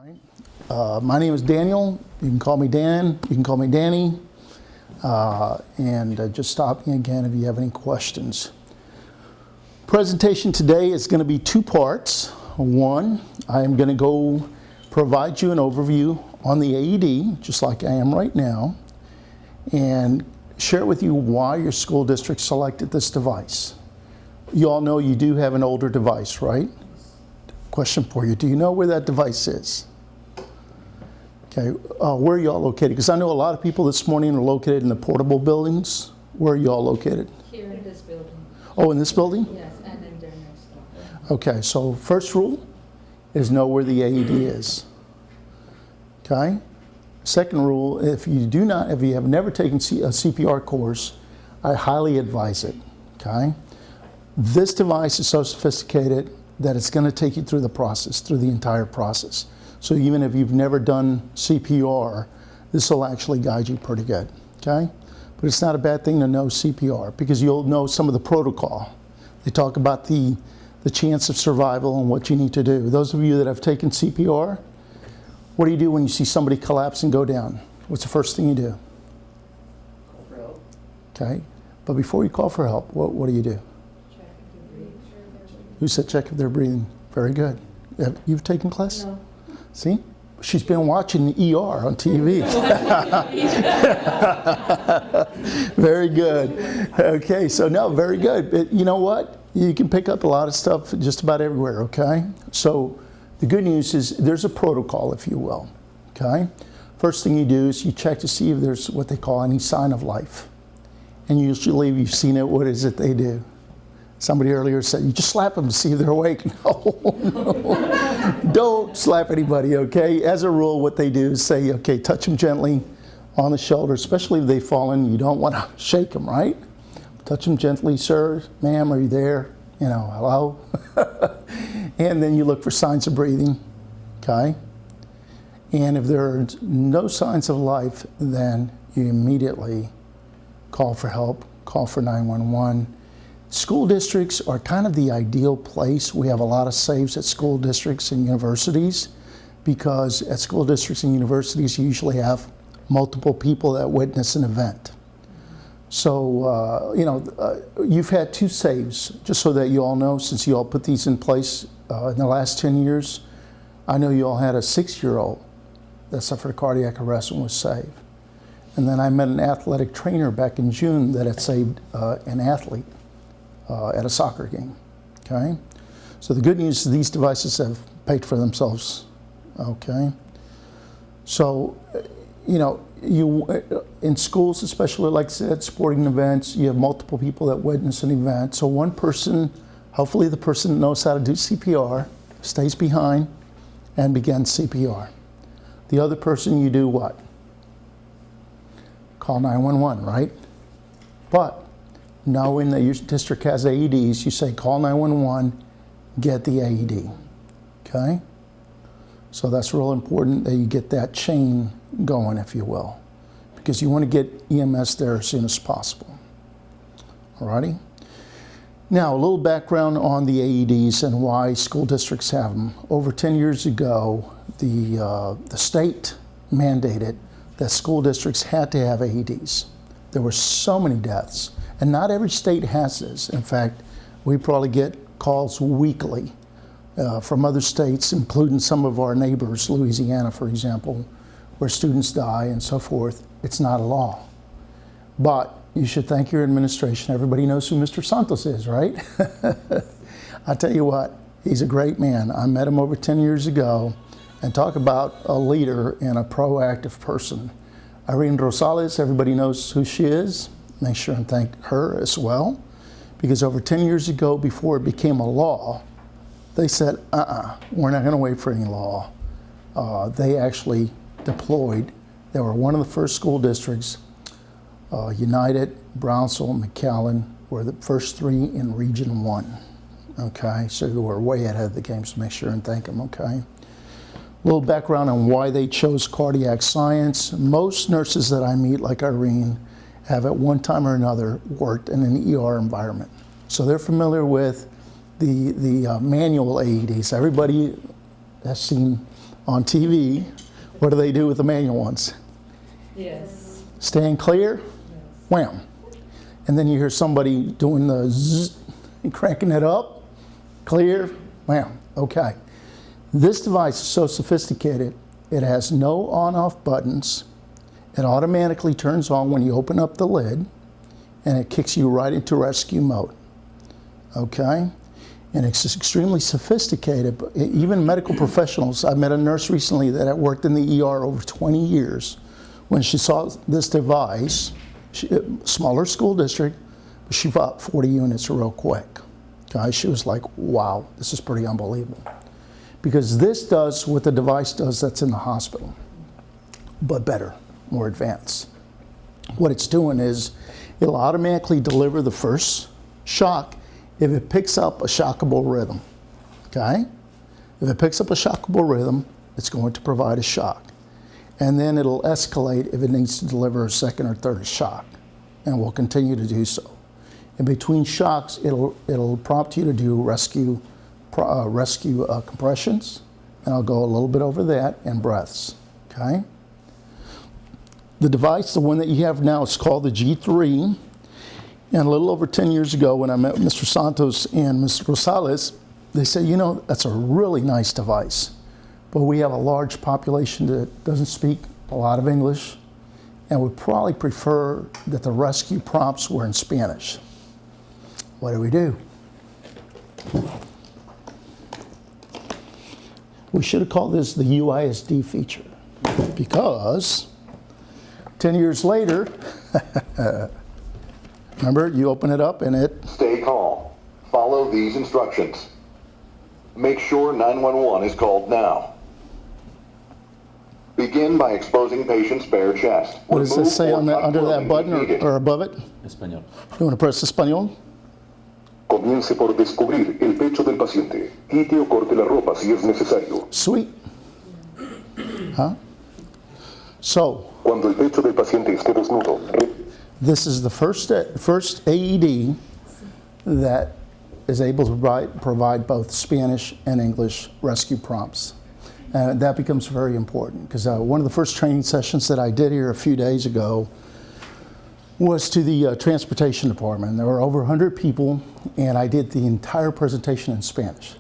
My name is Daniel. You can call me Dan. You can call me Danny. Just stop me again if you have any questions. Presentation today is going to be two parts. One, I am going to go provide you an overview on the AED, just like I am right now, and share with you why your school district selected this device. You all know you do have an older device, right? Question for you, do you know where that device is? Okay, where are y'all located? Because I know a lot of people this morning are located in the portable buildings. Where are y'all located? Here in this building. Oh, in this building? Yes, and in there next door. Okay, so first rule is know where the AED is. Okay? Second rule, if you have never taken a CPR course, I highly advise it. Okay? This device is so sophisticated that it's going to take you through the process, through the entire process. So even if you've never done CPR, this will actually guide you pretty good. Okay? But it's not a bad thing to know CPR because you'll know some of the protocol. They talk about the chance of survival and what you need to do. Those of you that have taken CPR, what do you do when you see somebody collapse and go down? What's the first thing you do? Call for help. Okay, but before you call for help, what do you do? Check if they're breathing. Who said check if they're breathing? Very good. You've taken class? No. See? She's been watching ER on TV. Very good. Okay, so no, very good. But you know what? You can pick up a lot of stuff just about everywhere, okay? So the good news is there's a protocol, if you will, okay? First thing you do is you check to see if there's what they call any sign of life. And usually if you've seen it, what is it they do? Somebody earlier said, you just slap them to see if they're awake. No. Don't slap anybody, okay? As a rule, what they do is say, okay, touch them gently on the shoulder, especially if they've fallen. You don't want to shake them, right? Touch them gently, sir, ma'am, are you there? You know, hello? And then you look for signs of breathing, okay? And if there are no signs of life, then you immediately call for help, call for 911. School districts are kind of the ideal place. We have a lot of saves at school districts and universities because at school districts and universities you usually have multiple people that witness an event. So, you've had two saves, just so that you all know, since you all put these in place in the last 10 years. I know you all had a 6-year-old that suffered cardiac arrest and was saved. And then I met an athletic trainer back in June that had saved an athlete at a soccer game, okay? So the good news is these devices have paid for themselves, okay? So, in schools, especially like I said, sporting events, you have multiple people that witness an event. So one person, hopefully the person knows how to do CPR, stays behind and begins CPR. The other person, you do what? Call 911, right? But knowing that your district has AEDs, you say call 911, get the AED, okay? So that's real important that you get that chain going, if you will, because you want to get EMS there as soon as possible. Alrighty? Now, a little background on the AEDs and why school districts have them. Over 10 years ago, the state mandated that school districts had to have AEDs. There were so many deaths, and not every state has this. In fact, we probably get calls weekly from other states, including some of our neighbors, Louisiana, for example, where students die and so forth. It's not a law. But you should thank your administration. Everybody knows who Mr. Santos is, right? I tell you what, he's a great man. I met him over 10 years ago, and talk about a leader and a proactive person. Irene Rosales, everybody knows who she is. Make sure and thank her as well, because over 10 years ago, before it became a law, they said, we're not gonna wait for any law. They actually deployed. They were one of the first school districts. United, Brownsville, McAllen were the first 3 in Region 1. Okay, so they were way ahead of the game, so make sure and thank them, okay? A little background on why they chose cardiac science. Most nurses that I meet, like Irene, have at one time or another worked in an ER environment. So they're familiar with the manual AEDs. Everybody has seen on TV, what do they do with the manual ones? Yes. Stand clear, Yes. wham. And then you hear somebody doing the zzz and cranking it up, clear, wham, okay. This device is so sophisticated, it has no on-off buttons. It automatically turns on when you open up the lid, and it kicks you right into rescue mode, okay? And it's extremely sophisticated. But even medical professionals, I met a nurse recently that had worked in the ER over 20 years. When she saw this device, smaller school district, but she bought 40 units real quick. Okay, she was like, wow, this is pretty unbelievable. Because this does what the device does that's in the hospital, but better, more advanced. What it's doing is it'll automatically deliver the first shock if it picks up a shockable rhythm, okay? If it picks up a shockable rhythm, it's going to provide a shock. And then it'll escalate if it needs to deliver a second or third shock, and will continue to do so. In between shocks, it'll prompt you to do rescue compressions, and I'll go a little bit over that, and breaths, okay? The device, the one that you have now, is called the G3, and a little over 10 years ago when I met Mr. Santos and Mr. Rosales, they said, you know, that's a really nice device, but we have a large population that doesn't speak a lot of English, and would probably prefer that the rescue prompts were in Spanish. What do? We should have called this the UISD feature, because 10 years later, remember, you open it up and it... Stay calm. Follow these instructions. Make sure 911 is called now. Begin by exposing patient's bare chest. What does this say on under that button or above it? Español. You want to press Español? Comience por descubrir el pecho del paciente. Quite o corte la ropa si es necesario. Sweet. Huh? So, Cuando el pecho del paciente esté desnudo, this is the first AED that is able to provide both Spanish and English rescue prompts. And that becomes very important, because one of the first training sessions that I did here a few days ago was to the transportation department. There were over 100 people, and I did the entire presentation in Spanish.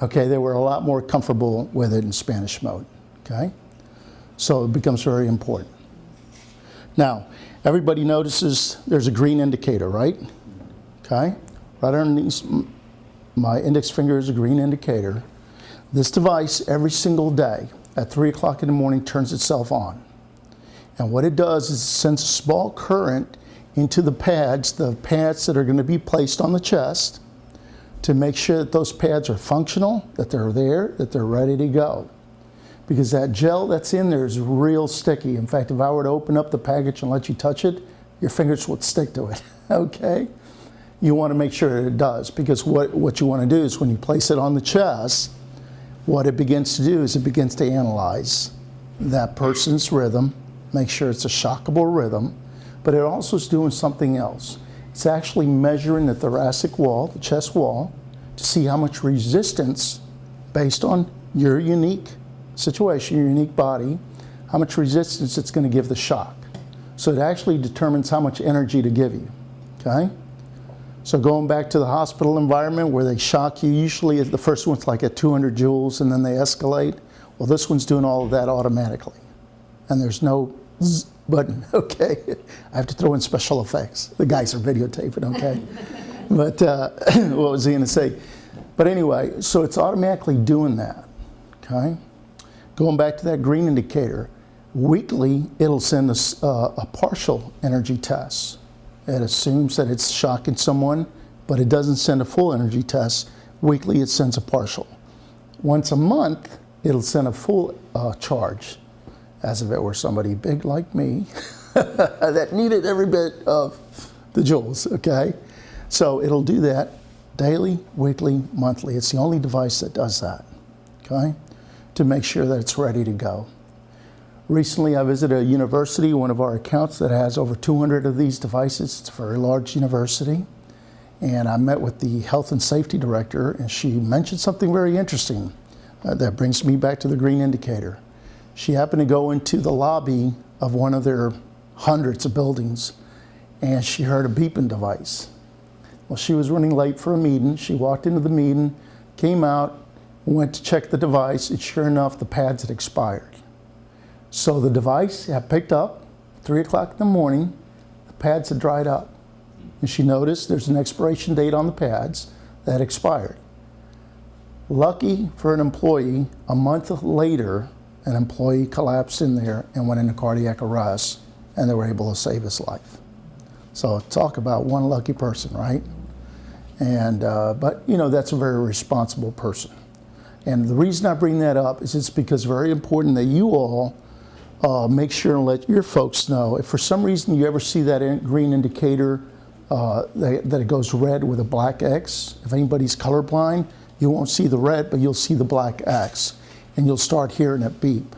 Okay, they were a lot more comfortable with it in Spanish mode, okay? So it becomes very important. Now, everybody notices there's a green indicator, right? Okay, right underneath my index finger is a green indicator. This device, every single day at 3 o'clock in the morning, turns itself on. And what it does is it sends a small current into the pads that are going to be placed on the chest, to make sure that those pads are functional, that they're there, that they're ready to go. Because that gel that's in there is real sticky. In fact, if I were to open up the package and let you touch it, your fingers would stick to it, okay? You want to make sure that it does, because what you want to do is when you place it on the chest, what it begins to do is it begins to analyze that person's rhythm, make sure it's a shockable rhythm, but it also is doing something else. It's actually measuring the thoracic wall, the chest wall, to see how much resistance, based on your unique situation, your unique body, how much resistance it's going to give the shock. So it actually determines how much energy to give you, okay? So going back to the hospital environment where they shock you, usually the first one's like at 200 joules and then they escalate. Well, this one's doing all of that automatically. And there's no zzz button, okay? I have to throw in special effects. The guys are videotaping, okay? But what was he going to say? But anyway, so it's automatically doing that, okay? Going back to that green indicator, weekly it'll send us a partial energy test. It assumes that it's shocking someone, but it doesn't send a full energy test. Weekly, it sends a partial. Once a month, it'll send a full charge, as if it were somebody big like me that needed every bit of the joules, okay? So it'll do that daily, weekly, monthly. It's the only device that does that, okay? To make sure that it's ready to go. Recently, I visited a university, one of our accounts that has over 200 of these devices. It's a very large university. And I met with the health and safety director, and she mentioned something very interesting. That brings me back to the green indicator. She happened to go into the lobby of one of their hundreds of buildings, and she heard a beeping device. Well, she was running late for a meeting. She walked into the meeting, came out, went to check the device, and sure enough, the pads had expired. So the device had picked up, 3 o'clock in the morning, the pads had dried up. And she noticed there's an expiration date on the pads that expired. Lucky for an employee, a month later, an employee collapsed in there and went into cardiac arrest, and they were able to save his life. So talk about one lucky person, right? And but you know, that's a very responsible person. And the reason I bring that up is it's because it's very important that you all make sure and let your folks know if for some reason you ever see that green indicator that it goes red with a black X. If anybody's colorblind, you won't see the red, but you'll see the black X, and you'll start hearing it beep.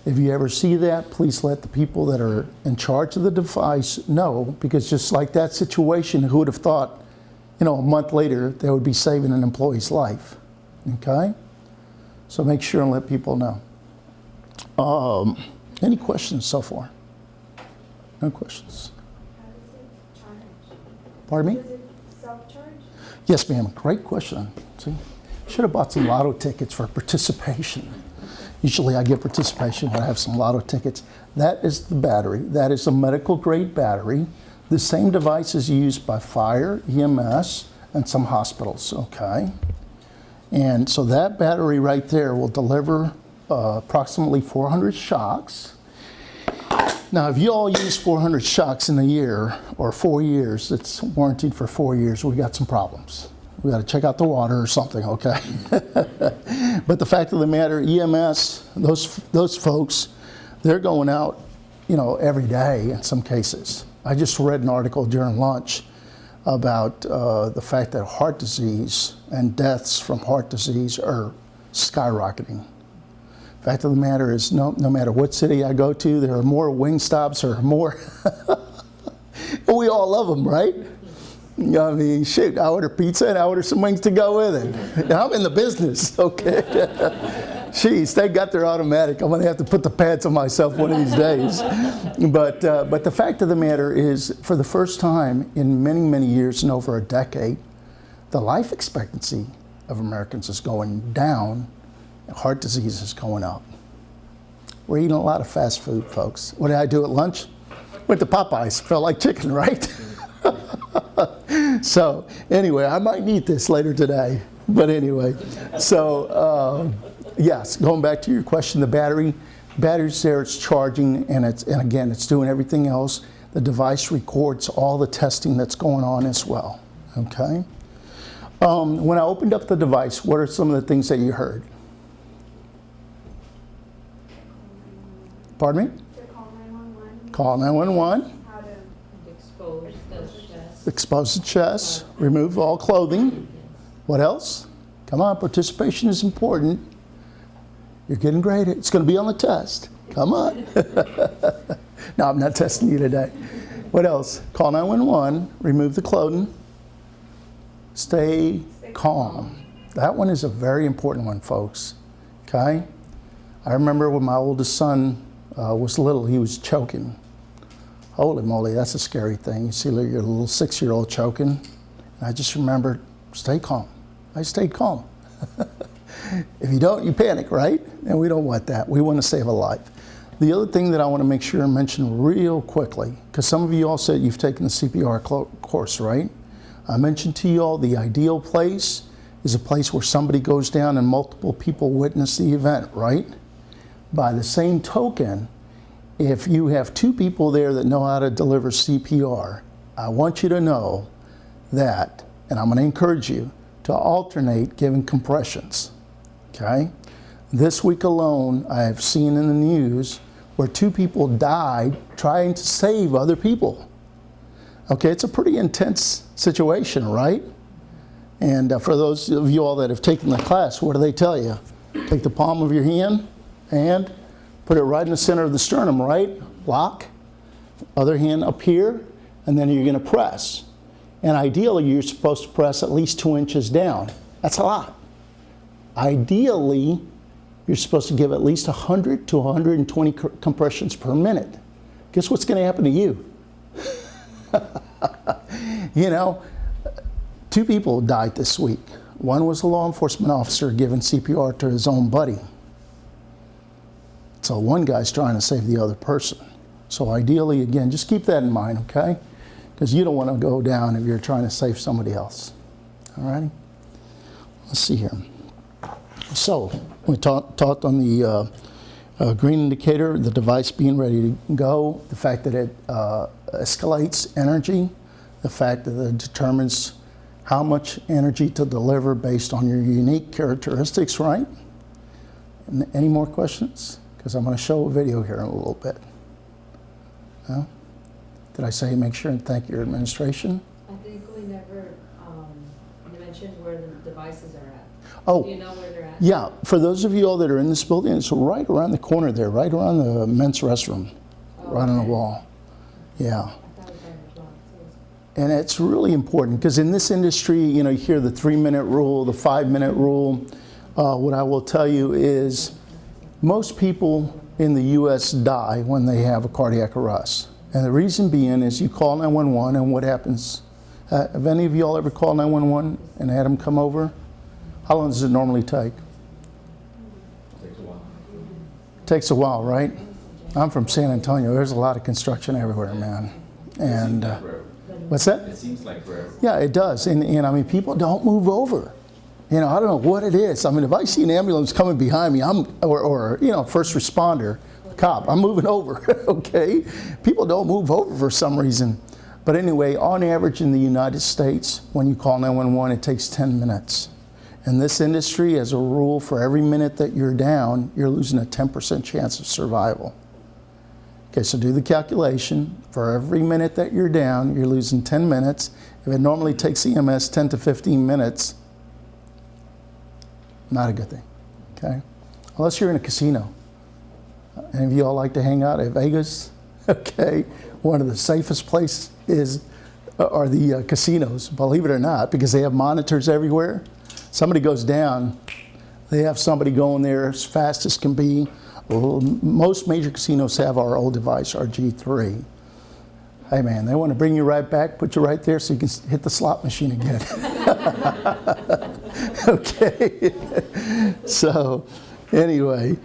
If you ever see that, please let the people that are in charge of the device know, because just like that situation, who would have thought, you know, a month later they would be saving an employee's life, okay? So make sure and let people know. Any questions so far? No questions? How does it charge? Pardon me? Does it self-charge? Yes, ma'am. Great question. See, should have bought some lotto tickets for participation. Usually I get participation when I have some lotto tickets. That is the battery. That is a medical grade battery. The same device is used by fire, EMS, and some hospitals, okay? And so that battery right there will deliver approximately 400 shocks. Now, if you all use 400 shocks in a year or 4 years, it's warranted for 4 years, we got some problems. We got to check out the water or something, okay? But the fact of the matter, EMS, those folks, they're going out, you know, every day in some cases. I just read an article during lunch about the fact that heart disease and deaths from heart disease are skyrocketing. Fact of the matter is, no matter what city I go to, there are more wing stops or more. We all love them, right? I mean, shoot, I order pizza and I order some wings to go with it. I'm in the business, okay? Jeez, they got their automatic. I'm going to have to put the pads on myself one of these days. But the fact of the matter is, for the first time in many, many years and over a decade, the life expectancy of Americans is going down. Heart disease is going up. We're eating a lot of fast food, folks. What did I do at lunch? Went to Popeyes. Felt like chicken, right? So anyway, I might eat this later today. But anyway, so yes, going back to your question, the battery's there, it's charging, and again, it's doing everything else. The device records all the testing that's going on as well, okay? When I opened up the device, what are some of the things that you heard? Pardon me? To call 911. Call 911, How to Expose the chest. expose the chest, remove all clothing. What else? Come on, participation is important. You're getting graded. It's going to be on the test. Come on. No, I'm not testing you today. What else? Call 911, remove the clothing, stay calm. That one is a very important one, folks. Okay? I remember when my oldest son was little, he was choking. Holy moly, that's a scary thing. You see your little 6-year-old choking. And I just remembered, stay calm. I stayed calm. If you don't, you panic, right? And we don't want that. We want to save a life. The other thing that I want to make sure and mention real quickly, because some of you all said you've taken the CPR course, right? I mentioned to you all the ideal place is a place where somebody goes down and multiple people witness the event, right? By the same token, if you have 2 people there that know how to deliver CPR, I want you to know that, and I'm going to encourage you to alternate giving compressions, okay? This week alone, I have seen in the news where 2 people died trying to save other people. Okay, it's a pretty intense situation, right? And for those of you all that have taken the class, what do they tell you? Take the palm of your hand and put it right in the center of the sternum, right? Lock. Other hand up here, and then you're going to press. And ideally, you're supposed to press at least 2 inches down. That's a lot. Ideally, you're supposed to give at least 100 to 120 compressions per minute. Guess what's going to happen to you? You know, 2 people died this week. One was a law enforcement officer giving CPR to his own buddy. So one guy's trying to save the other person. So ideally, again, just keep that in mind, okay? Because you don't want to go down if you're trying to save somebody else. All righty? Let's see here. So we talked on the green indicator, the device being ready to go, the fact that it escalates energy, the fact that it determines how much energy to deliver based on your unique characteristics, right? And any more questions? Because I'm going to show a video here in a little bit. No? Did I say make sure and thank your administration? I think we never mentioned where the devices are at. Oh, Do you know where they're at? yeah. For those of you all that are in this building, it's right around the corner there, right around the men's restroom, right on the okay. wall. Yeah. I thought it was on the block, too. And it's really important because in this industry, you know, you hear the 3-minute rule, the 5-minute rule. What I will tell you is most people in the U.S. die when they have a cardiac arrest. And the reason being is you call 911 and what happens? Have any of you all ever called 911 and had them come over? How long does it normally take? Takes a while, right? I'm from San Antonio. There's a lot of construction everywhere, man. And what's that? It seems like forever. Yeah, it does. And I mean, people don't move over. You know, I don't know what it is. I mean, if I see an ambulance coming behind me, or you know, first responder, cop, I'm moving over, okay? People don't move over for some reason. But anyway, on average in the United States, when you call 911, it takes 10 minutes. In this industry, as a rule, for every minute that you're down, you're losing a 10% chance of survival. Okay, so do the calculation. For every minute that you're down, you're losing 10 minutes. If it normally takes EMS 10 to 15 minutes, not a good thing, okay? Unless you're in a casino. Any of you all like to hang out at Vegas? Okay, one of the safest places are the casinos, believe it or not, because they have monitors everywhere. Somebody goes down, they have somebody going there as fast as can be. Well, most major casinos have our old device, our G3. Hey man, they want to bring you right back, put you right there so you can hit the slot machine again. Okay, so anyway,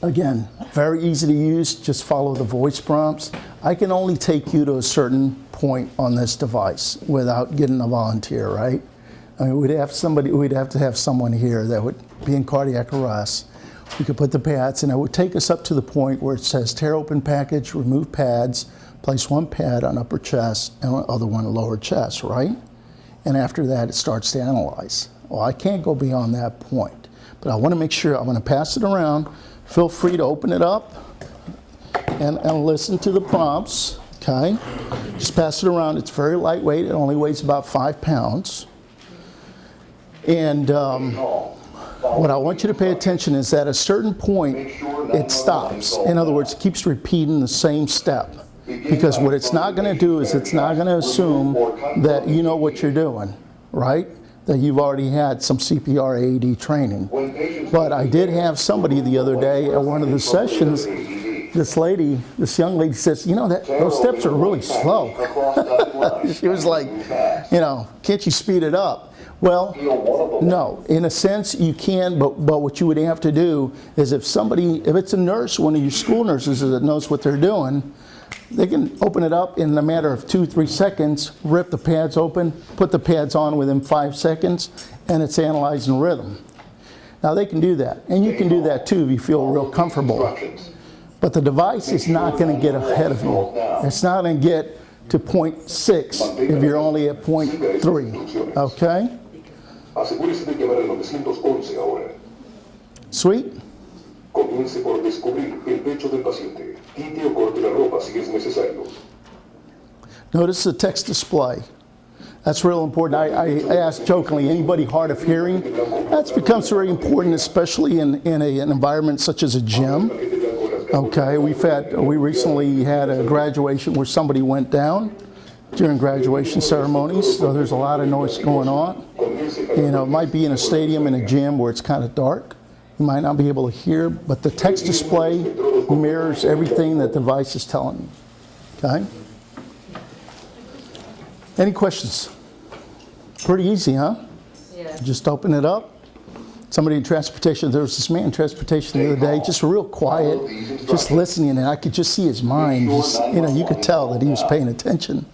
again, very easy to use, just follow the voice prompts. I can only take you to a certain point on this device without getting a volunteer, right? I mean, we'd have to have someone here that would be in cardiac arrest. We could put the pads, and it would take us up to the point where it says tear open package, remove pads, place one pad on upper chest and the other one lower chest, right? And after that, it starts to analyze. Well, I can't go beyond that point, but I want to make sure I'm going to pass it around. Feel free to open it up and listen to the prompts, okay? Just pass it around. It's very lightweight. It only weighs about 5 pounds. And what I want you to pay attention is at a certain point, it stops. In other words, it keeps repeating the same step. Because what it's not going to do is it's not going to assume that you know what you're doing, right? That you've already had some CPR AED training. But I did have somebody the other day at one of the sessions, this young lady says, you know, those steps are really slow. She was like, you know, can't you speed it up? Well, no, in a sense you can, but what you would have to do is if it's a nurse, one of your school nurses that knows what they're doing, they can open it up in a matter of 2-3 seconds, rip the pads open, put the pads on within 5 seconds, and it's analyzing rhythm. Now they can do that, and you can do that too if you feel real comfortable. But the device is not going to get ahead of you. It's not going to get to 0.6 if you're only at 0.3, okay? Asegúrese de llevar el 911 ahora. Sweet? Comience por descubrir el pecho del paciente. Quite o corte la ropa si es necesario. Notice the text display. That's real important. I asked jokingly, anybody hard of hearing? That becomes very important, especially in an environment such as a gym. Okay, we recently had a graduation where somebody went down during graduation ceremonies, so there's a lot of noise going on. You know, it might be in a stadium, in a gym where it's kind of dark. You might not be able to hear, but the text display mirrors everything that the device is telling you. Okay? Any questions? Pretty easy, huh? Yeah. Just open it up. Somebody in transportation, there was this man in transportation the other day, just real quiet, just listening, and I could just see his mind. Just, you know, you could tell that he was paying attention.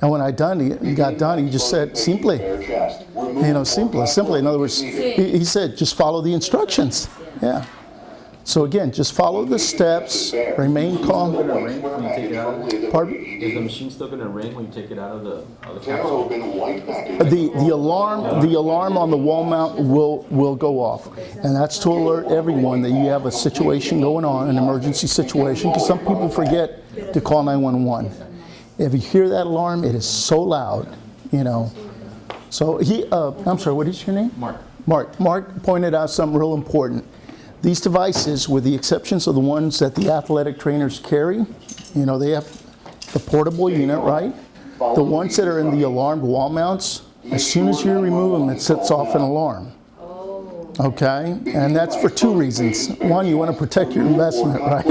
And when he got done, he just said, simply, you know, simply. In other words, he said, just follow the instructions. Yeah. So again, just follow the steps, remain calm. Is it gonna ring when you take it out? Pardon? Is the machine still gonna ring when you take it out of the capsule? The alarm on the wall mount will go off, and that's to alert everyone that you have a situation going on, an emergency situation, because some people forget to call 911. If you hear that alarm, it is so loud, you know. So I'm sorry, what is your name? Mark. Mark pointed out something real important. These devices, with the exceptions of the ones that the athletic trainers carry, you know, they have the portable unit, right? The ones that are in the alarmed wall mounts, as soon as you remove them, it sets off an alarm. Okay? And that's for two reasons. One, you want to protect your investment, right?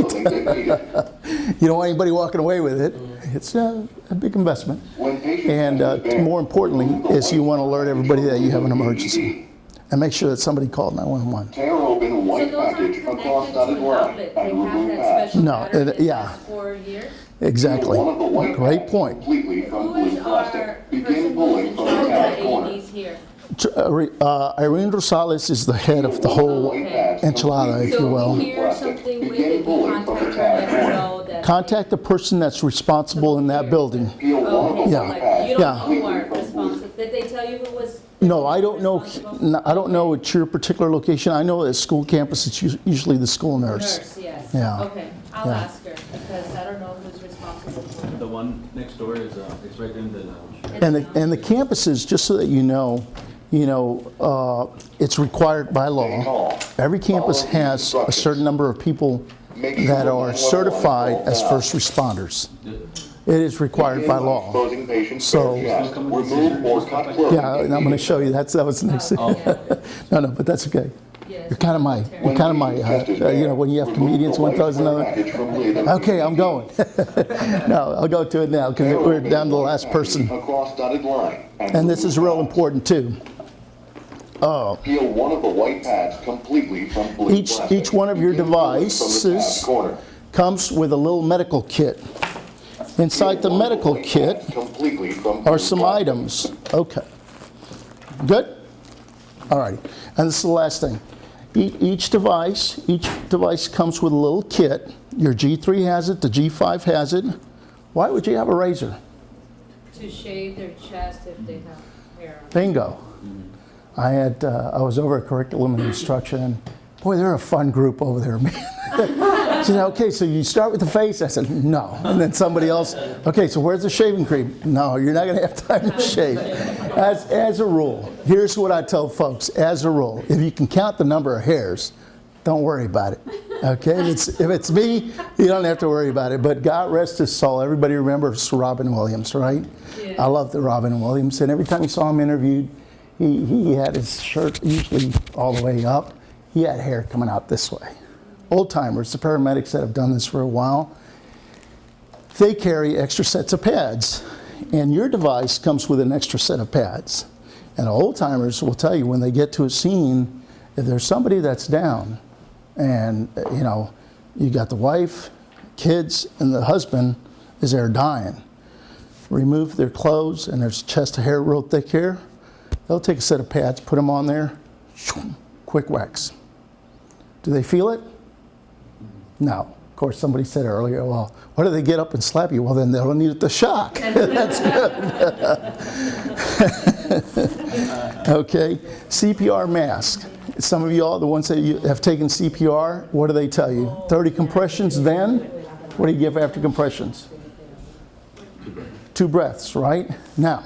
You don't want anybody walking away with it. It's a big investment. And more importantly, is you want to alert everybody that you have an emergency. And make sure that somebody called 911. So those aren't connected to an outlet, they have that special No, battery that yeah. lasts for years? Exactly. Great point. Who is our person who's in charge of the AEDs here? Irene Rosales is the head of the whole enchilada, if you So will. if we hear something with it, we contact her and let her know that. Contact the person that's responsible in that building. Okay, so Yeah. like, you don't Yeah. know who are responsible, did they tell you who was? No, I don't know. responsible? I don't know at your particular location. I know at school campus, it's usually the school nurse. Nurse, yes. Yeah. Okay, I'll Yeah. ask her, because I don't know who's responsible for it. The one next door is it's right in the lounge. And the campuses, just so that you know, it's required by law. Every campus has a certain number of people that are certified as first responders. It is required by law. So, yeah, and I'm going to show you. That was the next thing. No, but that's okay. Yes. You're kind of my, you know, when you have comedians, one throws another. Okay, I'm going. No, I'll go to it now because we're down to the last person. And this is real important too. Peel one of the white pads completely from blue plastic. Each one of your Begin pulling from the devices tab corner. comes with a little medical kit. Inside the medical kit Completely from are blue some plastic. items. Okay. Good? All right. And this is the last thing. Each device comes with a little kit. Your G3 has it, the G5 has it. Why would you have a razor? To shave their chest if they have hair on. Bingo. I was over at curriculum and instruction, and boy, they're a fun group over there, man. She said, okay, so you start with the face? I said, no. And then somebody else, okay, so where's the shaving cream? No, you're not going to have time to shave. As a rule, here's what I tell folks. As a rule, if you can count the number of hairs, don't worry about it. Okay, if it's me, you don't have to worry about it. But God rest his soul. Everybody remembers Robin Williams, right? Yeah. I love the Robin Williams. And every time you saw him interviewed, he had his shirt usually all the way up. He had hair coming out this way. Old timers, the paramedics that have done this for a while, they carry extra sets of pads. And your device comes with an extra set of pads. And old timers will tell you when they get to a scene, if there's somebody that's down, and you got the wife, kids, and the husband is there dying, remove their clothes and there's a chest of hair, real thick hair, they'll take a set of pads, put them on there, quick wax. Do they feel it? No. Of course, somebody said earlier, well, why do they get up and slap you? Well, then they don't need the shock. That's good. Okay, CPR mask. Some of you all, the ones that have taken CPR, what do they tell you? 30 compressions then? What do you give after compressions? 2 breaths, right? Now,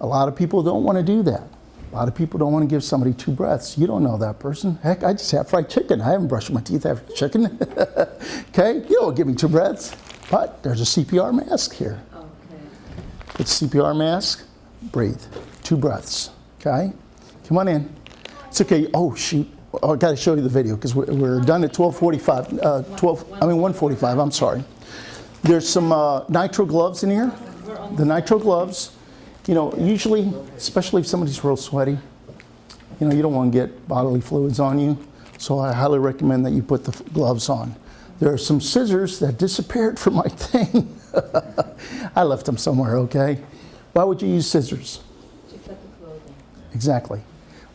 a lot of people don't want to do that. A lot of people don't want to give somebody 2 breaths. You don't know that person. Heck, I just had fried chicken. I haven't brushed my teeth after chicken. Okay, you don't give me 2 breaths. But there's a CPR mask here. Okay. Put CPR mask, breathe. 2 breaths, okay? Come on in. It's okay. Oh, shoot. Oh, I got to show you the video because we're done at 12:45. 1:45, I'm sorry. There's some nitro gloves in here. The nitro gloves, you know, usually, especially if somebody's real sweaty, you know, you don't want to get bodily fluids on you. So I highly recommend that you put the gloves on. There are some scissors that disappeared from my thing. I left them somewhere, okay? Why would you use scissors? To cut the clothing. Exactly.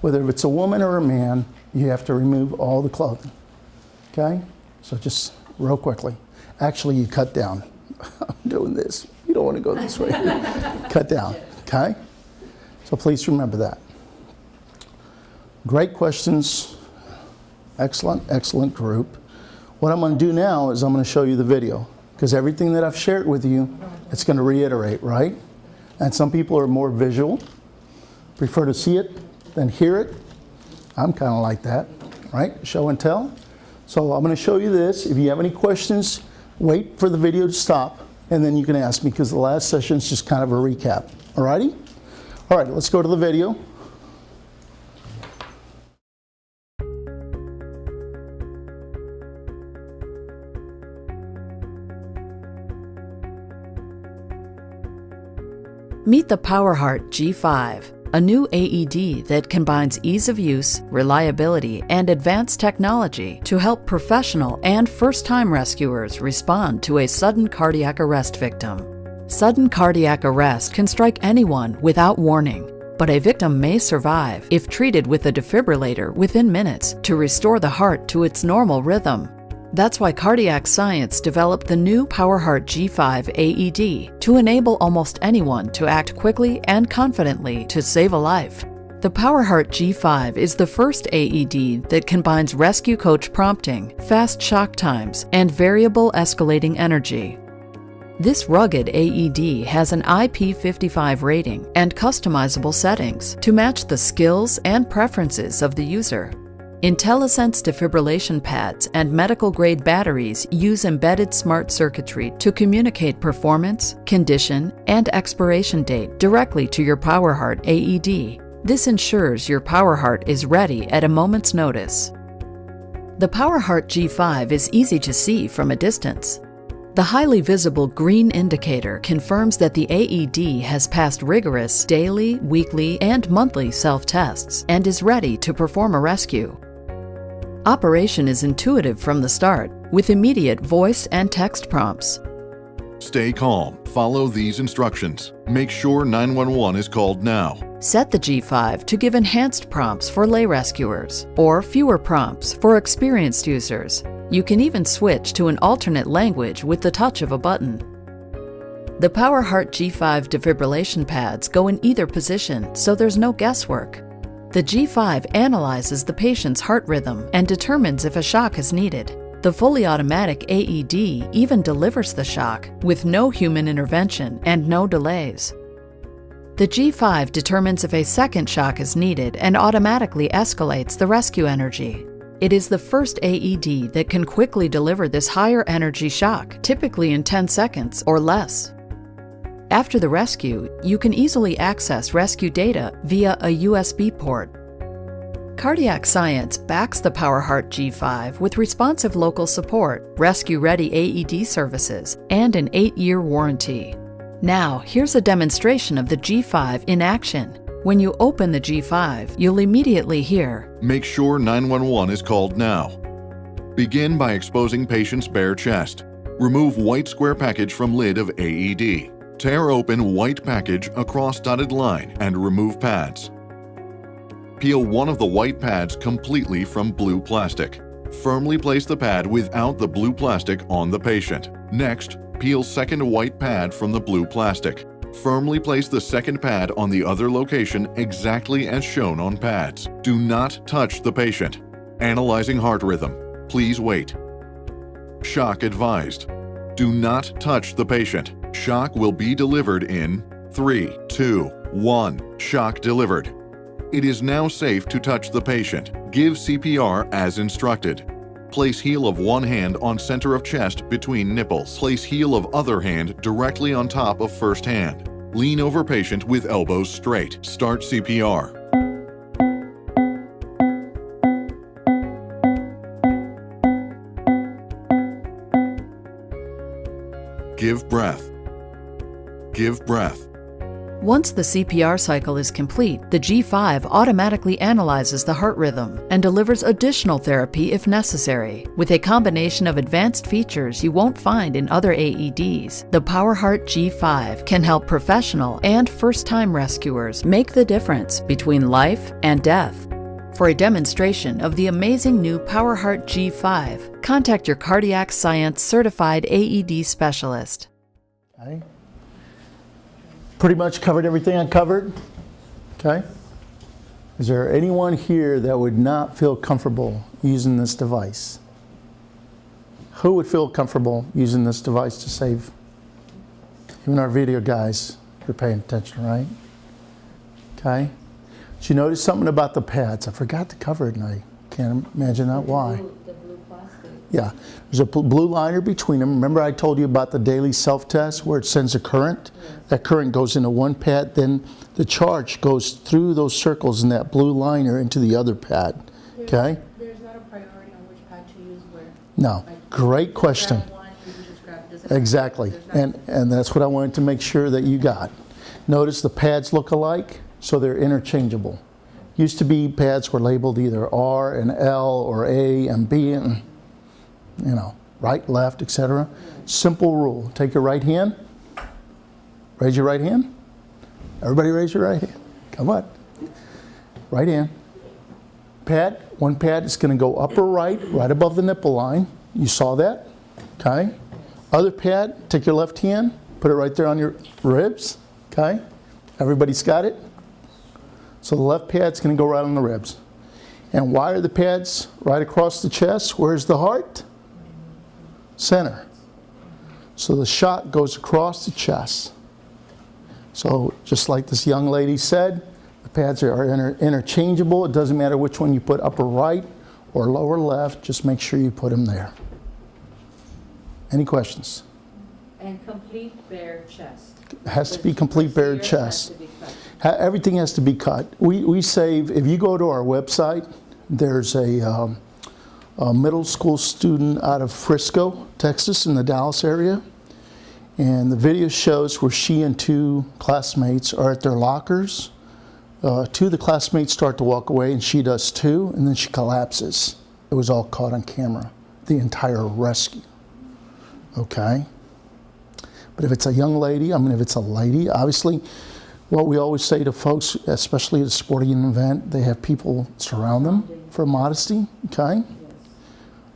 Whether it's a woman or a man, you have to remove all the clothing, okay? So just real quickly. Actually, you cut down. I'm doing this. You don't want to go this way. Cut down, okay? So please remember that. Great questions. Excellent, excellent group. What I'm going to do now is I'm going to show you the video because everything that I've shared with you, it's going to reiterate, right? And some people are more visual, prefer to see it than hear it. I'm kind of like that, right? Show and tell. So I'm going to show you this. If you have any questions, wait for the video to stop, and then you can ask me because the last session is just kind of a recap. All righty? All right, let's go to the video. Meet the PowerHeart G5, a new AED that combines ease of use, reliability, and advanced technology to help professional and first-time rescuers respond to a sudden cardiac arrest victim. Sudden cardiac arrest can strike anyone without warning, but a victim may survive if treated with a defibrillator within minutes to restore the heart to its normal rhythm. That's why cardiac science developed the new PowerHeart G5 AED to enable almost anyone to act quickly and confidently to save a life. The PowerHeart G5 is the first AED that combines rescue coach prompting, fast shock times, and variable escalating energy. This rugged AED has an IP55 rating and customizable settings to match the skills and preferences of the user. IntelliSense defibrillation pads and medical-grade batteries use embedded smart circuitry to communicate performance, condition, and expiration date directly to your PowerHeart AED. This ensures your PowerHeart is ready at a moment's notice. The PowerHeart G5 is easy to see from a distance. The highly visible green indicator confirms that the AED has passed rigorous daily, weekly, and monthly self-tests and is ready to perform a rescue. Operation is intuitive from the start, with immediate voice and text prompts. Stay calm. Follow these instructions. Make sure 911 is called now. Set the G5 to give enhanced prompts for lay rescuers, or fewer prompts for experienced users. You can even switch to an alternate language with the touch of a button. The PowerHeart G5 defibrillation pads go in either position, so there's no guesswork. The G5 analyzes the patient's heart rhythm and determines if a shock is needed. The fully automatic AED even delivers the shock with no human intervention and no delays. The G5 determines if a second shock is needed and automatically escalates the rescue energy. It is the first AED that can quickly deliver this higher energy shock, typically in 10 seconds or less. After the rescue, you can easily access rescue data via a USB port. Cardiac Science backs the PowerHeart G5 with responsive local support, rescue-ready AED services, and an 8-year warranty. Now, here's a demonstration of the G5 in action. When you open the G5, you'll immediately hear, Make sure 911 is called now. Begin by exposing patient's bare chest. Remove white square package from lid of AED. Tear open white package across dotted line and remove pads. Peel one of the white pads completely from blue plastic. Firmly place the pad without the blue plastic on the patient. Next, peel second white pad from the blue plastic. Firmly place the second pad on the other location exactly as shown on pads. Do not touch the patient. Analyzing heart rhythm. Please wait. Shock advised. Do not touch the patient. Shock will be delivered in 3, 2, 1. Shock delivered. It is now safe to touch the patient. Give CPR as instructed. Place heel of one hand on center of chest between nipples. Place heel of other hand directly on top of first hand. Lean over patient with elbows straight. Start CPR. Give breath. Give breath. Once the CPR cycle is complete, the G5 automatically analyzes the heart rhythm and delivers additional therapy if necessary. With a combination of advanced features you won't find in other AEDs, the PowerHeart G5 can help professional and first-time rescuers make the difference between life and death. For a demonstration of the amazing new PowerHeart G5, contact your Cardiac Science Certified AED Specialist. Okay. Pretty much covered everything I covered. Okay. Is there anyone here that would not feel comfortable using this device? Who would feel comfortable using this device to save? Even our video guys, you're paying attention, right? Okay. Did you notice something about the pads? I forgot to cover it, and I can't imagine that why. The blue plastic. Yeah, there's a blue liner between them. Remember I told you about the daily self-test where it sends a current? Yes. That current goes into one pad, then the charge goes through those circles in that blue liner into the other pad, okay? There's not a priority on which pad to use where. No, great question. Grab one, you can just grab, doesn't matter. Exactly, There's not- and that's what I wanted to make sure that you got. Notice the pads look alike, so they're interchangeable. Used to be pads were labeled either R and L or A and B and, you know, right, left, etc. Simple rule. Take your right hand. Raise your right hand. Everybody raise your right hand. Come on. Right hand. Pad. One pad is going to go upper right, right above the nipple line. You saw that? Okay. Other pad, take your left hand, put it right there on your ribs. Okay. Everybody's got it? So the left pad's going to go right on the ribs. And why are the pads right across the chest? Where's the heart? Center. So the shot goes across the chest. So just like this young lady said, the pads are interchangeable. It doesn't matter which one you put, upper right or lower left, just make sure you put them there. Any questions? And complete bare chest. It has to be complete bare Procedure has chest. to be cut. Everything has to be cut. We save, if you go to our website, there's a middle school student out of Frisco, Texas, in the Dallas area. And the video shows where she and two classmates are at their lockers. Two of the classmates start to walk away, and she does too, and then she collapses. It was all caught on camera, the entire rescue. Okay? But if it's a young lady, if it's a lady, obviously, what we always say to folks, especially at a sporting event, they have people surround them for modesty, okay? Yes.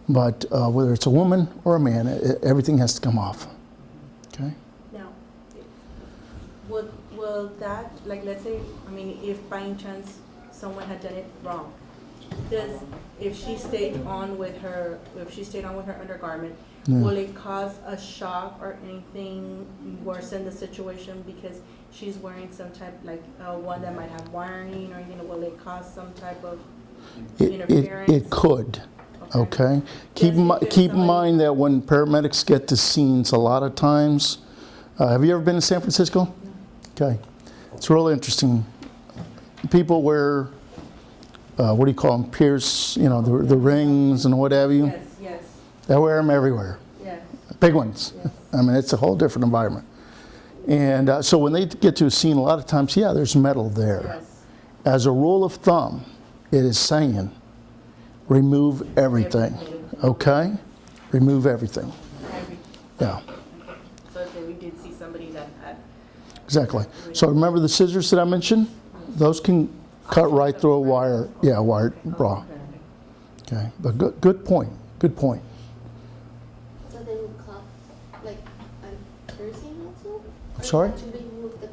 But whether it's a woman or a man, everything has to come off, okay? Now, will that, like, let's say, if by any chance someone had done it wrong, if she stayed on with her undergarment, will it cause a shock or anything worsen the situation because she's wearing some type, like one that might have wiring or anything? Will it cause some type of interference? It could, okay? Keep in mind that when paramedics get to scenes, a lot of times, have you ever been to San Francisco? No. Okay, it's real interesting. People wear, what do you call them, pierce, the rings and what have you. Yes, yes, They wear them everywhere. yes. Big ones. Yes. It's a whole different environment. And so when they get to a scene, a lot of times, yeah, there's metal there. Yes. As a rule of thumb, it is saying, remove everything, okay? Remove everything, yeah, So if we did see somebody that had. exactly. So remember the scissors that I mentioned? Those can cut right through a wire, wired bra. Okay, but good point, good point. So they would cut like a piercing also? I'm sorry? To remove the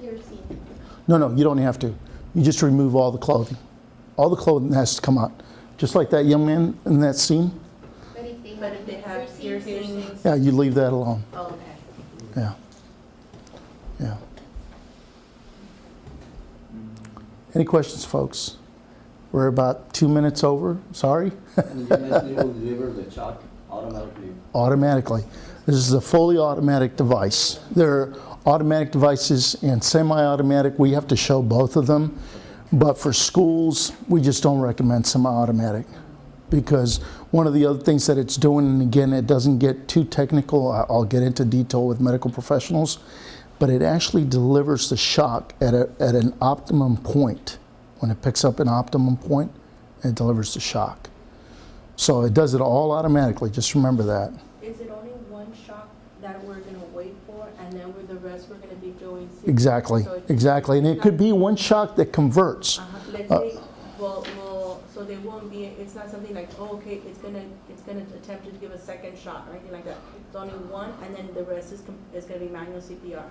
piercing. No, you don't have to. You just remove all the clothing. All the clothing has to come out. Just like that young man in that scene. But if they But if they have piercings. Yeah, you leave that alone. Oh, okay. Yeah. Yeah. Any questions, folks? We're about 2 minutes over. Sorry. And you mentioned you will deliver the chalk Automatically. This is a fully automatic device. There are automatic devices and semi-automatic. We have to show both of them. But for schools, we just don't recommend semi-automatic, because one of the other things that it's doing, and again, it doesn't get too technical, I'll get into detail with medical professionals, but it actually delivers the shock at an optimum point. When it picks up an optimum point, it delivers the shock. So it does it all automatically, just remember that. Is it only one shock that we're gonna wait for, and then with the rest we're gonna be doing? Exactly, exactly. And it could be one shock that converts. Let's say, well, so they won't be, it's not something like, oh, okay, it's gonna attempt to give a second shot or anything like that. It's only one, and then the rest is gonna be manual CPR.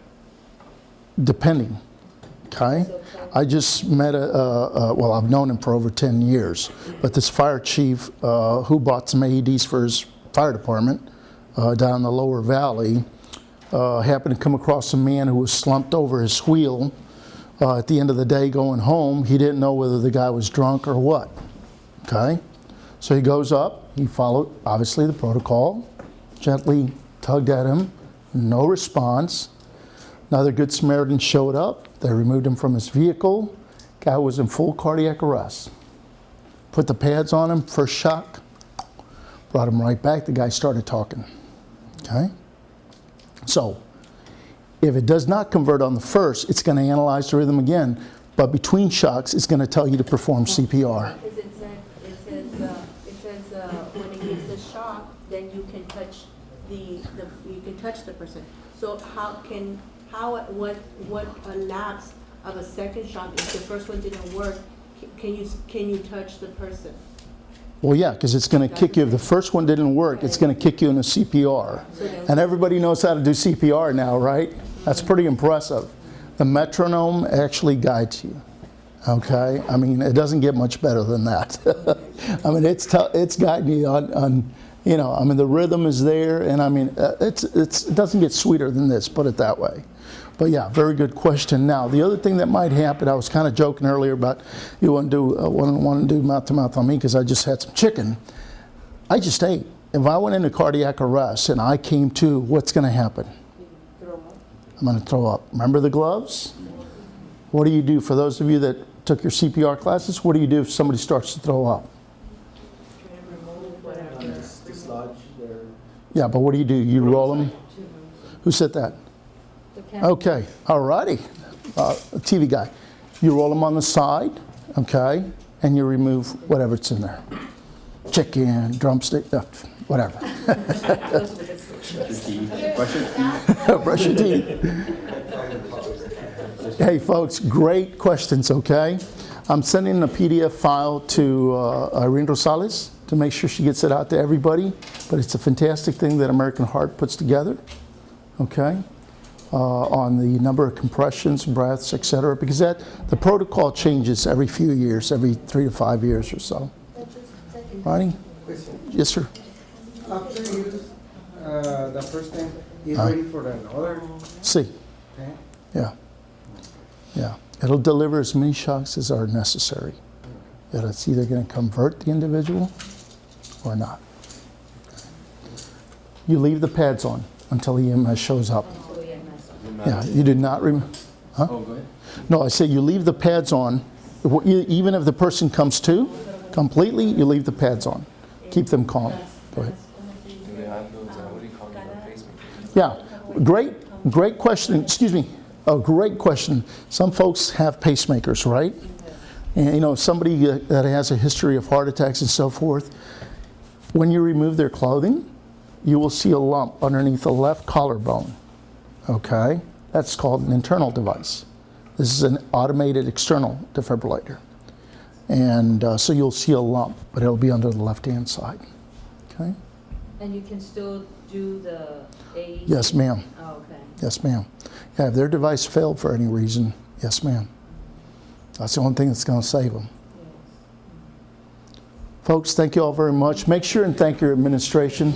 Depending, okay? I just met well, I've known him for over 10 years, but this fire chief who bought some AEDs for his fire department down in the lower valley happened to come across a man who was slumped over his wheel at the end of the day going home. He didn't know whether the guy was drunk or what, okay? So he goes up, he followed, obviously, the protocol, gently tugged at him, no response. Another Good Samaritan showed up. They removed him from his vehicle. Guy was in full cardiac arrest. Put the pads on him, first shock, brought him right back. The guy started talking, okay? So, if it does not convert on the first, it's going to analyze the rhythm again, but between shocks, it's going to tell you to perform CPR. It says when it gives the shock, then you can touch the person. So what a lapse of a second shock, if the first one didn't work, can you touch the person? Well, yeah, because it's going to kick you. If the first one didn't work, it's going to kick you in a CPR. And everybody knows how to do CPR now, right? That's pretty impressive. The metronome actually guides you, okay? I mean, it doesn't get much better than that. I mean, it's guiding you on, you know, I mean, the rhythm is there, and I mean, it doesn't get sweeter than this, put it that way. But yeah, very good question. Now, the other thing that might happen, I was kind of joking earlier about you want to do mouth-to-mouth on me because I just had some chicken. I just ate. If I went into cardiac arrest and I came to, what's going to happen? I'm going to throw up. Remember the gloves? What do you do for those of you that took your CPR classes? What do you do if somebody starts to throw up? Yeah, but what do? You roll them? Who said that? Okay, all righty. TV guy. You roll them on the side, okay, and you remove whatever's in there. Chicken, drumstick, whatever. Brush your teeth. Hey, folks, great questions, okay? I'm sending a PDF file to Irene Rosales to make sure she gets it out to everybody, but it's a fantastic thing that American Heart puts together, okay? On the number of compressions, breaths, etc., because the protocol changes every few years, every 3 to 5 years or so. Ronnie? Yes, sir. After you use the first time, is ready for another? See. Okay. Yeah. Yeah. It'll deliver as many shocks as are necessary. That it's either going to convert the individual or not. You leave the pads on until the EMS shows up. Yeah, you do not remove. Huh? Oh, go ahead. No, I say you leave the pads on. Even if the person comes to completely, you leave the pads on. Keep them calm. Go ahead. Yeah, great question. Excuse me. A great question. Some folks have pacemakers, right? And you know, somebody that has a history of heart attacks and so forth, when you remove their clothing, you will see a lump underneath the left collarbone. Okay? That's called an internal device. This is an automated external defibrillator. And so you'll see a lump, but it'll be under the left-hand side. Okay? And you can still do the AED? Yes, ma'am. Oh, okay. Yes, ma'am. Yeah, if their device failed for any reason, yes, ma'am. That's the only thing that's going to save them. Yes. Folks, thank you all very much. Make sure and thank your administration.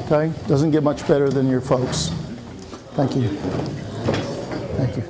Okay? Doesn't get much better than your folks. Thank you. Thank you.